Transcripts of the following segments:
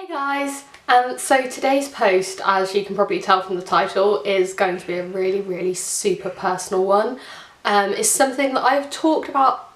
Hey guys! So today's post, as you can probably tell from the title, is going to be a really super personal one. It's something that I've talked about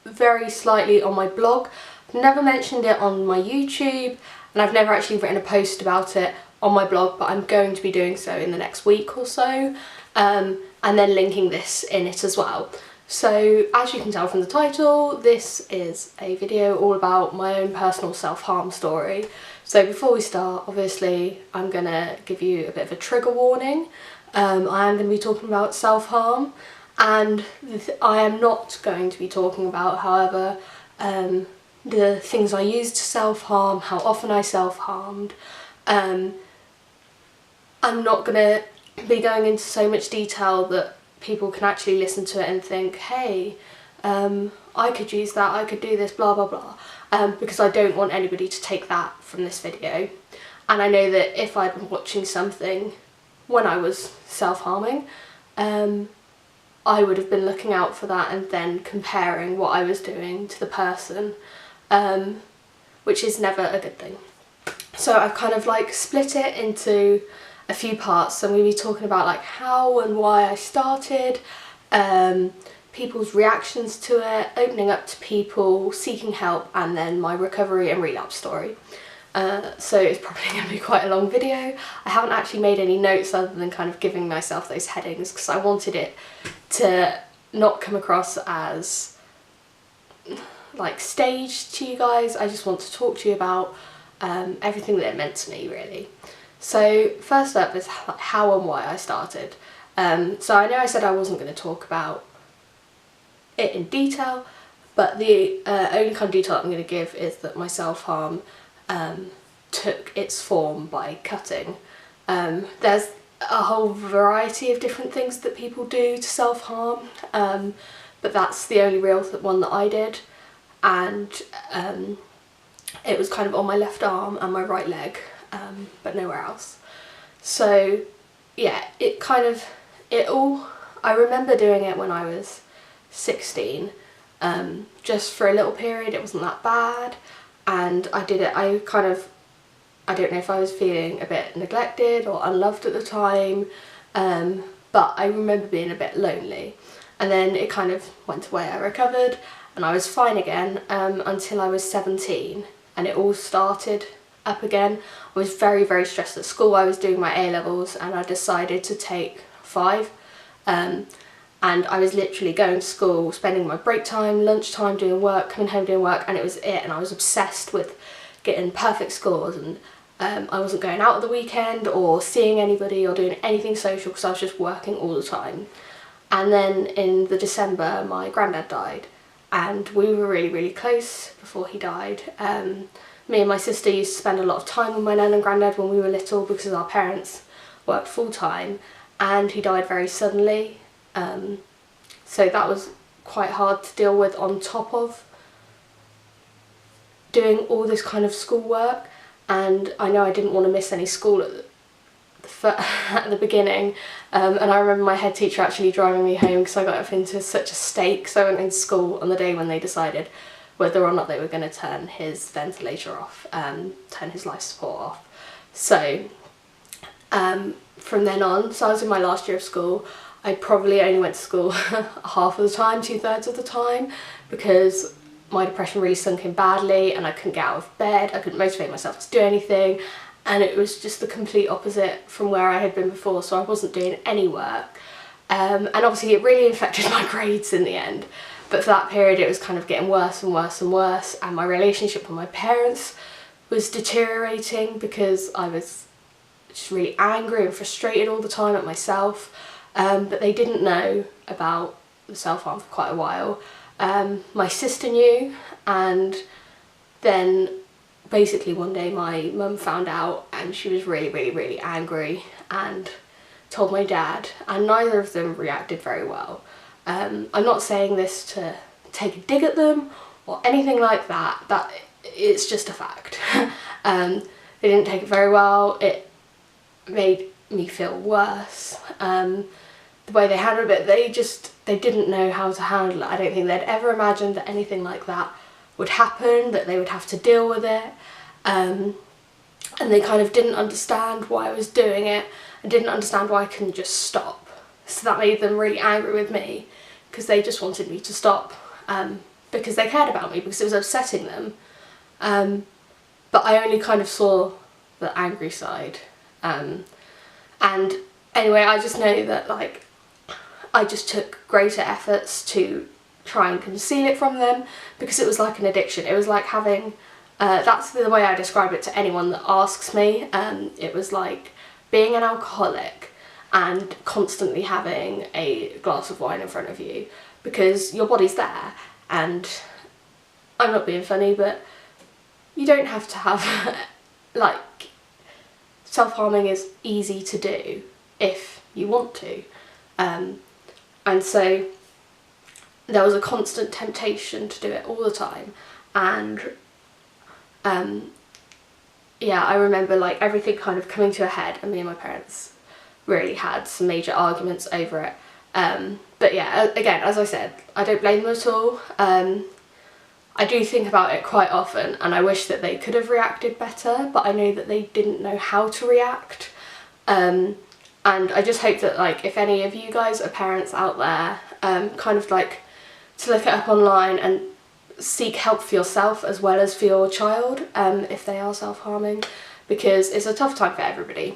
very slightly on my blog. I've never mentioned it on my YouTube, and I've never actually written a post about it on my blog, but I'm going to be doing so in the next week or so, and then linking this in it as well. So as you can tell from the title, this is a video all about my own personal self-harm story. So before we start, obviously I'm going to give you a bit of a trigger warning. I am going to be talking about self-harm, and I am not going to be talking about, however, the things I used to self-harm, how often I self-harmed. I'm not going to be going into so much detail that people can actually listen to it and think, hey, I could use that, I could do this, blah blah blah, because I don't want anybody to take that from this video. And I know that if I'd been watching something when I was self-harming, I would have been looking out for that and then comparing what I was doing to the person, which is never a good thing. So I've kind of like split it into a few parts. So I'm going to be talking about like how and why I started, people's reactions to it, opening up to people, seeking help, and then my recovery and relapse story. So it's probably going to be quite a long video. I haven't actually made any notes other than kind of giving myself those headings because I wanted it to not come across as like staged to you guys. I just want to talk to you about everything that it meant to me, really. So first up is how and why I started. So I know I said I wasn't going to talk about it in detail, but the only kind of detail I'm going to give is that my self-harm took its form by cutting. There's a whole variety of different things that people do to self-harm, but that's the only real one that I did, and it was kind of on my left arm and my right leg, but nowhere else. So yeah, I remember doing it when I was 16, just for a little period. It wasn't that bad, and I did it, I don't know if I was feeling a bit neglected or unloved at the time, but I remember being a bit lonely, and then it kind of went away. I recovered and I was fine again, until I was 17, and it all started up again. I was very stressed at school. I was doing my A-levels and I decided to take 5, and I was literally going to school, spending my break time, lunch time doing work, coming home doing work, and it was it. And I was obsessed with getting perfect scores, and I wasn't going out at the weekend or seeing anybody or doing anything social because I was just working all the time. And then in the December my granddad died, and we were really close before he died. Me and my sister used to spend a lot of time with my nan and granddad when we were little because our parents worked full-time, and he died very suddenly. So that was quite hard to deal with, on top of doing all this kind of schoolwork. And I know I didn't want to miss any school at the beginning, and I remember my head teacher actually driving me home because I got up into such a state because I went into school on the day when they decided whether or not they were going to turn his ventilator off, turn his life support off. So from then on, so I was in my last year of school, I probably only went to school half of the time, 2/3 of the time, because my depression really sunk in badly and I couldn't get out of bed, I couldn't motivate myself to do anything, and it was just the complete opposite from where I had been before. So I wasn't doing any work, and obviously it really affected my grades in the end. But for that period it was kind of getting worse and worse and worse, and my relationship with my parents was deteriorating because I was just really angry and frustrated all the time at myself, but they didn't know about the self-harm for quite a while. My sister knew, and then basically one day my mum found out, and she was really angry and told my dad, and neither of them reacted very well. I'm not saying this to take a dig at them or anything like that, it's just a fact. They didn't take it very well. It made me feel worse. The way they handled it, they didn't know how to handle it. I don't think they'd ever imagined that anything like that would happen, that they would have to deal with it. and they kind of didn't understand why I was doing it and didn't understand why I couldn't just stop. So that made them really angry with me, because they just wanted me to stop, because they cared about me, because it was upsetting them. But I only kind of saw the angry side. And anyway, I just know that like I just took greater efforts to try and conceal it from them, because it was like an addiction. It was like having, that's the way I describe it to anyone that asks me. It was like being an alcoholic and constantly having a glass of wine in front of you, because your body's there, and I'm not being funny, but you don't have to have, like, self-harming is easy to do if you want to. And so there was a constant temptation to do it all the time, and yeah, I remember like everything kind of coming to a head, and me and my parents really had some major arguments over it. But yeah, again, as I said, I don't blame them at all. I do think about it quite often, and I wish that they could have reacted better, but I know that they didn't know how to react. And I just hope that, like, if any of you guys are parents out there, kind of like to look it up online and seek help for yourself as well as for your child, if they are self-harming, because it's a tough time for everybody.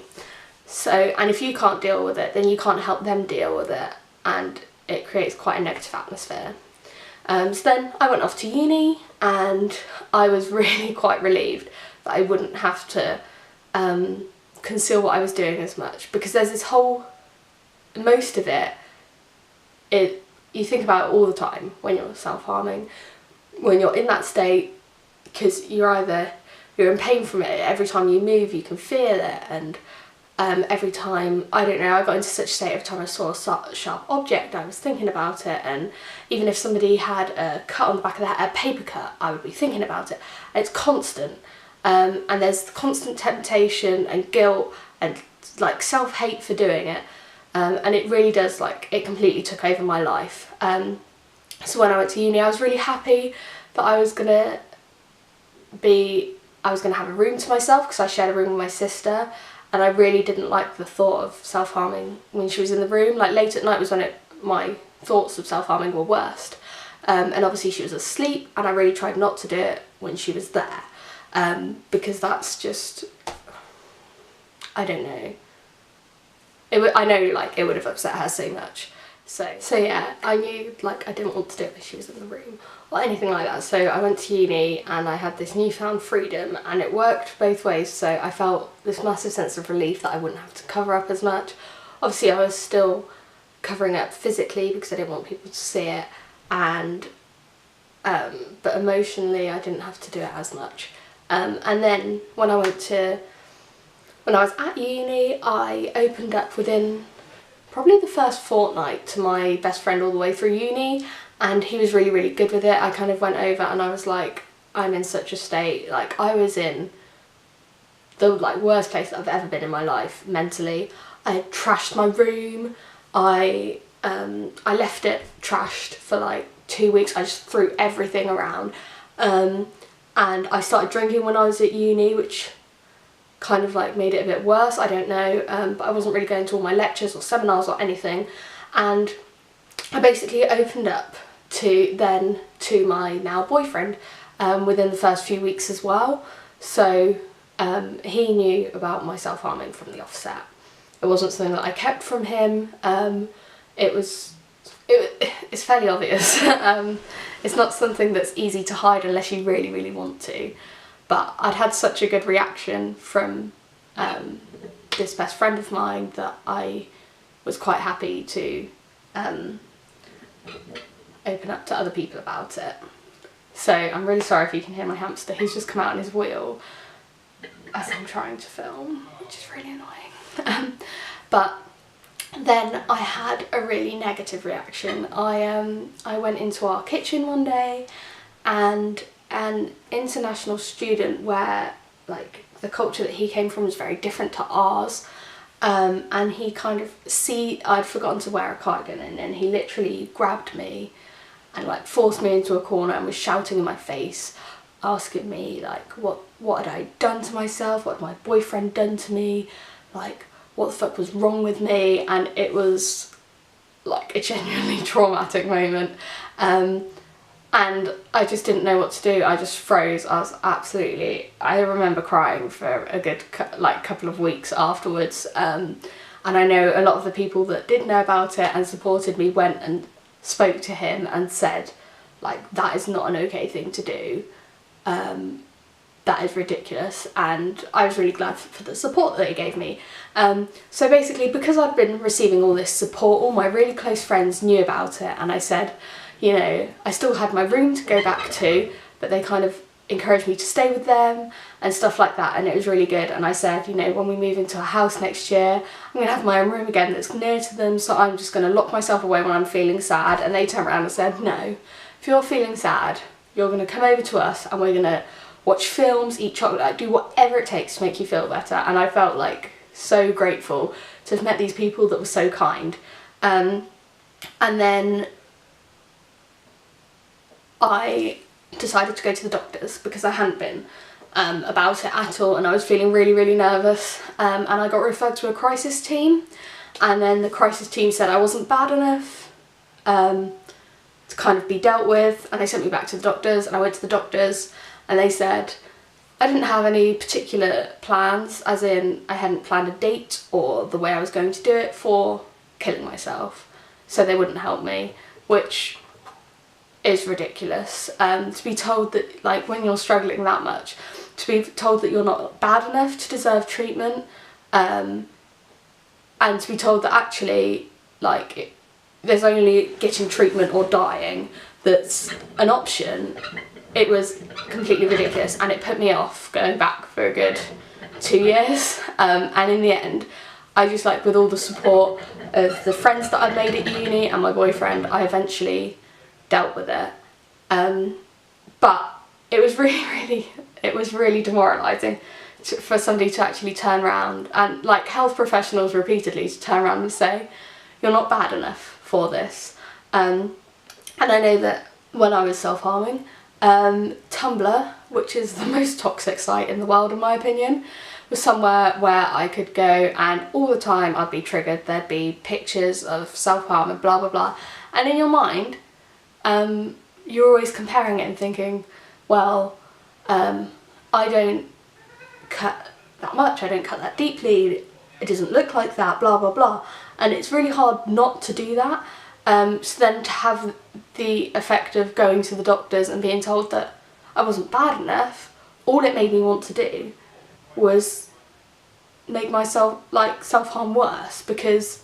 So, and if you can't deal with it, then you can't help them deal with it, and it creates quite a negative atmosphere. So then I went off to uni, and I was really quite relieved that I wouldn't have to conceal what I was doing as much, because there's this whole, most of it, you think about it all the time when you're self-harming, when you're in that state, because you're in pain from it. Every time you move you can feel it, and every time, I don't know, I got into such a state every time I saw a sharp object I was thinking about it, and even if somebody had a cut on the back of their head, a paper cut, I would be thinking about it. It's constant, and there's constant temptation and guilt and like self-hate for doing it, and it really does, like, it completely took over my life. So when I went to uni, I was really happy that I was gonna have a room to myself, because I shared a room with my sister, and I really didn't like the thought of self-harming when she was in the room. Like, late at night was when my thoughts of self-harming were worst, and obviously she was asleep, and I really tried not to do it when she was there, because that's just, I don't know, I know, like, it would have upset her so much. So yeah, I knew, like, I didn't want to do it when she was in the room or anything like that. So I went to uni, and I had this newfound freedom, and it worked both ways. So I felt this massive sense of relief that I wouldn't have to cover up as much. Obviously I was still covering up physically because I didn't want people to see it, and but emotionally I didn't have to do it as much. And then when I was at uni, I opened up within probably the first fortnight to my best friend all the way through uni, and he was really, really good with it. I kind of went over and I was like, I'm in such a state, like, I was in the, like, worst place that I've ever been in my life mentally. I had trashed my room, I left it trashed for like 2 weeks. I just threw everything around, and I started drinking when I was at uni, which kind of like made it a bit worse, I don't know, but I wasn't really going to all my lectures or seminars or anything, and I basically opened up to my now boyfriend within the first few weeks as well. So he knew about my self-harming from the offset. It wasn't something that I kept from him. It's fairly obvious. It's not something that's easy to hide unless you really, really want to. But I'd had such a good reaction from this best friend of mine that I was quite happy to open up to other people about it. So I'm really sorry if you can hear my hamster. He's just come out on his wheel as I'm trying to film, which is really annoying. But then I had a really negative reaction. I went into our kitchen one day, and an international student where, like, the culture that he came from was very different to ours, and he kind of I'd forgotten to wear a cardigan, and then he literally grabbed me and, like, forced me into a corner and was shouting in my face, asking me like what had I done to myself, what had my boyfriend done to me, like what the fuck was wrong with me, and it was like a genuinely traumatic moment. And I just didn't know what to do. I just froze. I remember crying for a good couple of weeks afterwards. And I know a lot of the people that did know about it and supported me went and spoke to him and said, like, that is not an okay thing to do. That is ridiculous. And I was really glad for the support that he gave me. So basically, because I'd been receiving all this support, all my really close friends knew about it, and I said, you know, I still had my room to go back to, but they kind of encouraged me to stay with them and stuff like that, and it was really good. And I said, you know, when we move into a house next year, I'm going to have my own room again that's near to them, so I'm just going to lock myself away when I'm feeling sad. And they turned around and said, no, if you're feeling sad, you're going to come over to us and we're going to watch films, eat chocolate, like, do whatever it takes to make you feel better. And I felt like so grateful to have met these people that were so kind. And then I decided to go to the doctors because I hadn't been about it at all, and I was feeling really, really nervous, and I got referred to a crisis team, and then the crisis team said I wasn't bad enough to kind of be dealt with, and they sent me back to the doctors, and I went to the doctors and they said I didn't have any particular plans, as in I hadn't planned a date or the way I was going to do it for killing myself, so they wouldn't help me, which is ridiculous. To be told that, like, when you're struggling that much, to be told that you're not bad enough to deserve treatment, and to be told that actually, like, there's only getting treatment or dying that's an option, it was completely ridiculous, and it put me off going back for a good 2 years. And in the end, I just, like, with all the support of the friends that I made at uni and my boyfriend, I eventually dealt with it. But it was really demoralising for somebody to actually turn around, and like health professionals repeatedly to turn around and say, you're not bad enough for this. And I know that when I was self-harming, Tumblr, which is the most toxic site in the world in my opinion, was somewhere where I could go, and all the time I'd be triggered. There'd be pictures of self-harm and blah blah blah, and in your mind you're always comparing it and thinking, well, I don't cut that much, I don't cut that deeply, it doesn't look like that, blah blah blah, and it's really hard not to do that. So then to have the effect of going to the doctors and being told that I wasn't bad enough, all it made me want to do was make myself, like, self-harm worse, because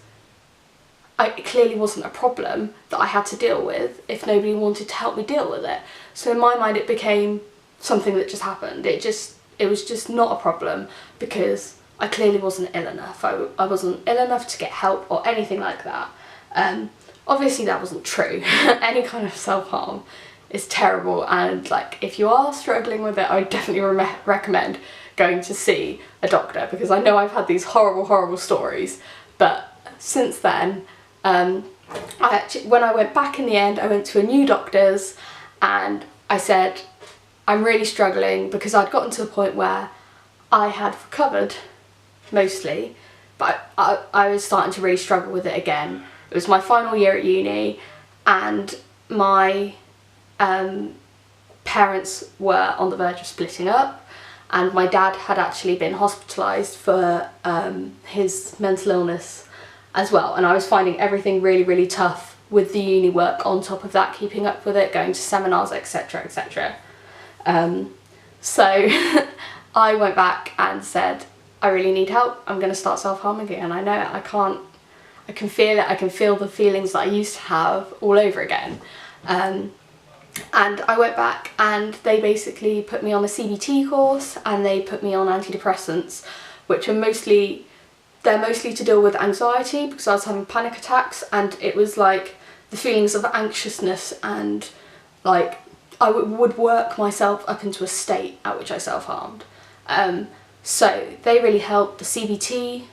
it clearly wasn't a problem that I had to deal with if nobody wanted to help me deal with it. So in my mind it became something that just happened. It was just not a problem because I clearly wasn't ill enough. I wasn't ill enough to get help or anything like that. Obviously that wasn't true. Any kind of self-harm is terrible, and like, if you are struggling with it, I definitely recommend going to see a doctor, because I know I've had these horrible stories. But since then, when I went back in the end, I went to a new doctor's and I said, I'm really struggling, because I'd gotten to a point where I had recovered mostly, but I was starting to really struggle with it again. It was my final year at uni, and my parents were on the verge of splitting up, and my dad had actually been hospitalised for his mental illness as well, and I was finding everything really tough with the uni work on top of that, keeping up with it, going to seminars, etc, etc. So I went back and said, I really need help, I'm going to start self-harming again. I know it, I can feel it, I can feel the feelings that I used to have all over again. And I went back and they basically put me on a CBT course, and they put me on antidepressants, which are mostly to deal with anxiety, because I was having panic attacks, and it was like the feelings of anxiousness, and like I would work myself up into a state at which I self-harmed. So they really helped. The CBT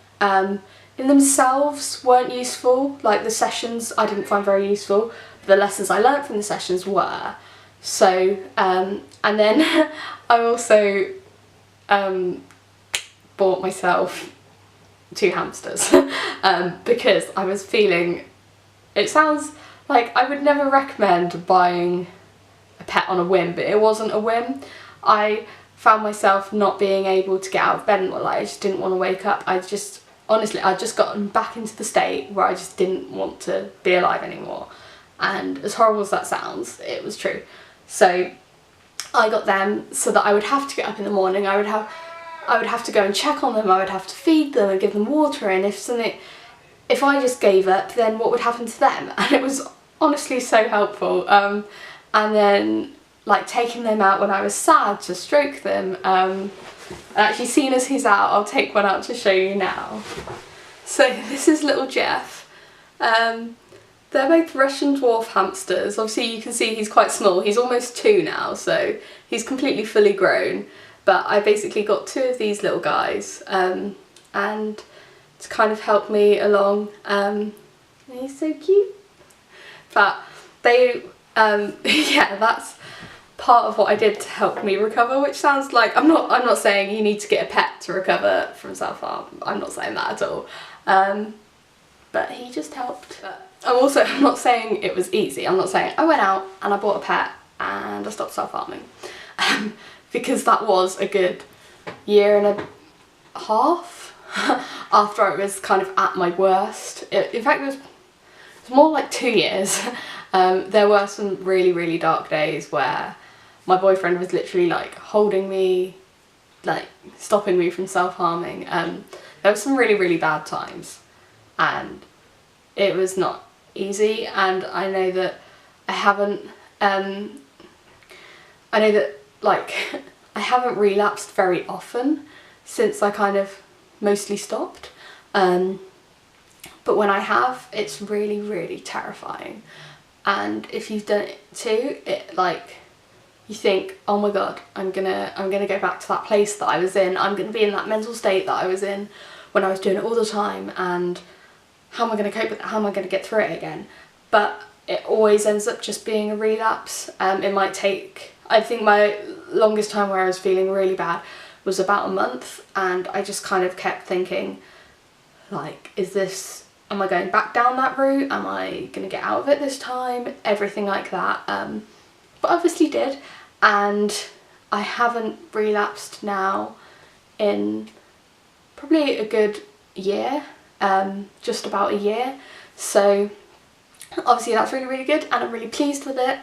in themselves weren't useful, like the sessions I didn't find very useful, but the lessons I learnt from the sessions were. So And then I also bought myself 2 hamsters because I was feeling, it sounds like I would never recommend buying a pet on a whim, but it wasn't a whim. I found myself not being able to get out of bed and I just didn't want to wake up. Honestly, I'd just gotten back into the state where I just didn't want to be alive anymore. And as horrible as that sounds, it was true. So I got them so that I would have to get up in the morning, I would have to go and check on them, I would have to feed them and give them water, and if I just gave up, then what would happen to them? And it was honestly so helpful. And then like taking them out when I was sad to stroke them. Actually, seeing as he's out, I'll take one out to show you now. So this is little Jeff. They're both Russian dwarf hamsters. Obviously you can see he's quite small. He's almost 2 now, so he's completely fully grown. But I basically got 2 of these little guys, and to kind of help me along. He's so cute. But they, yeah, that's part of what I did to help me recover, which sounds like, I'm not saying you need to get a pet to recover from self-harm. I'm not saying that at all. But he just helped. I'm not saying it was easy. I'm not saying I went out and I bought a pet and I stopped self-harming. Because that was a good 1.5 years after I was kind of at my worst. In fact, it was more like 2 years. There were some really, really dark days where my boyfriend was literally like holding me, like stopping me from self-harming. There were some really, really bad times and it was not easy, and I know that I haven't, I haven't relapsed very often since I kind of mostly stopped. But when I have, it's really, really terrifying. And if you've done it too, it like, you think, oh my god, I'm gonna go back to that place that I was in. I'm gonna be in that mental state that I was in when I was doing it all the time, and how am I gonna cope with it? How am I gonna get through it again? But it always ends up just being a relapse. It might take, I think my longest time where I was feeling really bad was about a month, and I just kind of kept thinking, like, am I going back down that route? Am I gonna get out of it this time? Everything like that. But obviously did, and I haven't relapsed now in probably a good year, just about a year. So obviously that's really, really good, and I'm really pleased with it,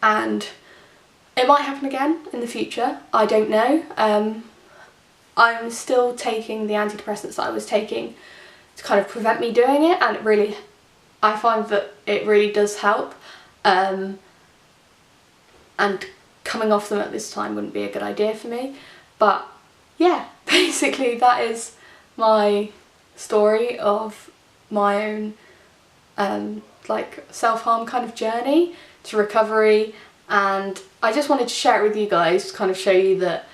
and it might happen again in the future, I don't know. I'm still taking the antidepressants that I was taking to kind of prevent me doing it, and I find that it really does help. And coming off them at this time wouldn't be a good idea for me. But yeah, basically that is my story of my own like self-harm kind of journey to recovery, and I just wanted to share it with you guys to kind of show you that,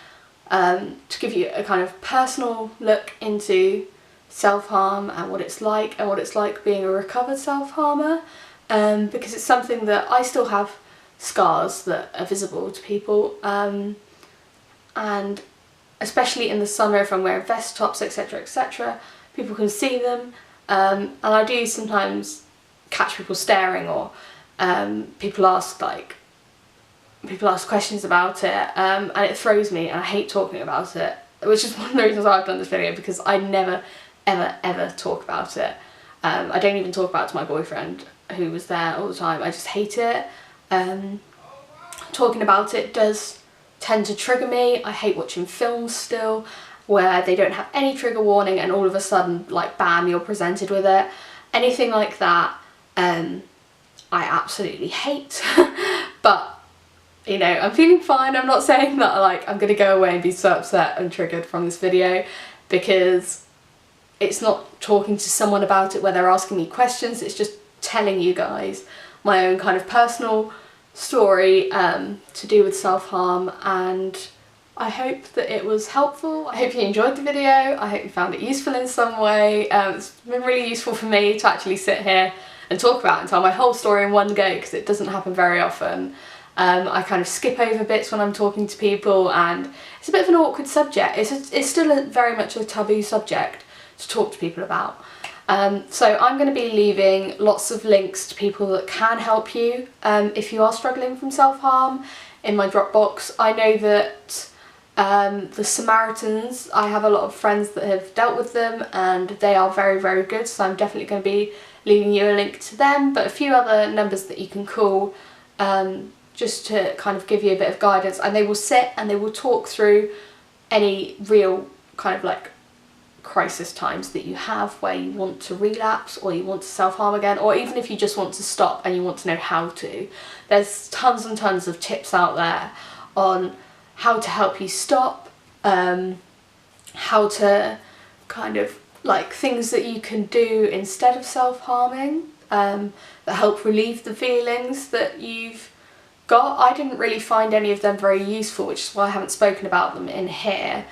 to give you a kind of personal look into self-harm and what it's like being a recovered self-harmer, because it's something that I still have scars that are visible to people, and especially in the summer if I'm wearing vest tops, etc, etc, people can see them, and I do sometimes catch people staring, or people ask questions about it, and it throws me, and I hate talking about it, which is one of the reasons why I've done this video, because I never ever talk about it. I don't even talk about it to my boyfriend, who was there all the time. I just hate it. Talking about it does tend to trigger me. I hate watching films still where they don't have any trigger warning and all of a sudden, like, bam, you're presented with it. Anything like that, I absolutely hate. But, you know, I'm feeling fine. I'm not saying that, like, I'm gonna go away and be so upset and triggered from this video, because it's not talking to someone about it where they're asking me questions, it's just telling you guys my own kind of personal story to do with self-harm, and I hope that it was helpful. I hope you enjoyed the video, I hope you found it useful in some way. It's been really useful for me to actually sit here and talk about and tell my whole story in one go, because it doesn't happen very often. I kind of skip over bits when I'm talking to people, and it's a bit of an awkward subject. It's still very much a taboo subject to talk to people about. So I'm going to be leaving lots of links to people that can help you if you are struggling from self-harm in my Dropbox. I know that the Samaritans, I have a lot of friends that have dealt with them and they are very, very good, so I'm definitely going to be leaving you a link to them, but a few other numbers that you can call just to kind of give you a bit of guidance, and they will sit and they will talk through any real kind of like crisis times that you have where you want to relapse or you want to self-harm again, or even if you just want to stop and you want to know how to. There's tons and tons of tips out there on how to help you stop, how to kind of like things that you can do instead of self-harming that help relieve the feelings that you've got. I didn't really find any of them very useful, which is why I haven't spoken about them in here,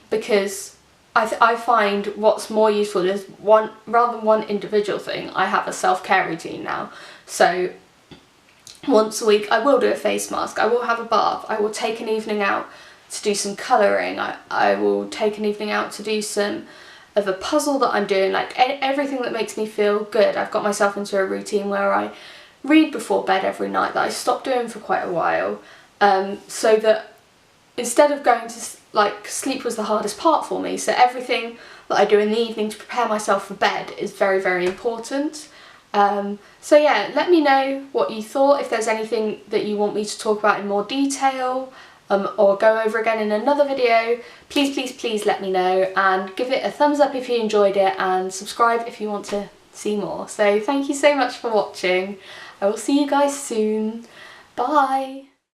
because I find what's more useful is rather than one individual thing, I have a self-care routine now. So once a week I will do a face mask, I will have a bath, I will take an evening out to do some colouring, I will take an evening out to do some of a puzzle that I'm doing, like everything that makes me feel good. I've got myself into a routine where I read before bed every night that I stopped doing for quite a while, so that instead of going to like sleep was the hardest part for me, so everything that I do in the evening to prepare myself for bed is very, very important. So yeah, let me know what you thought, if there's anything that you want me to talk about in more detail or go over again in another video. Please, please, please let me know, and give it a thumbs up if you enjoyed it, and subscribe if you want to see more. So thank you so much for watching. I will see you guys soon. Bye!